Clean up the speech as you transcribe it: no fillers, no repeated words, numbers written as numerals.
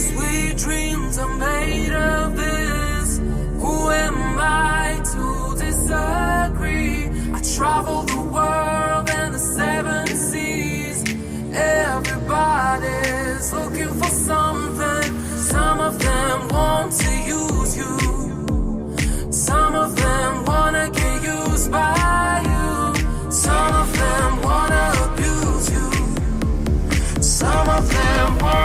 Sweet dreams are made of this. Who am I to disagree? I travel the world and the seven seas. Everybody's looking for something. Some of them want to use you. Some of them wanna get used by you. Some of them wanna abuse you. Some of them wanna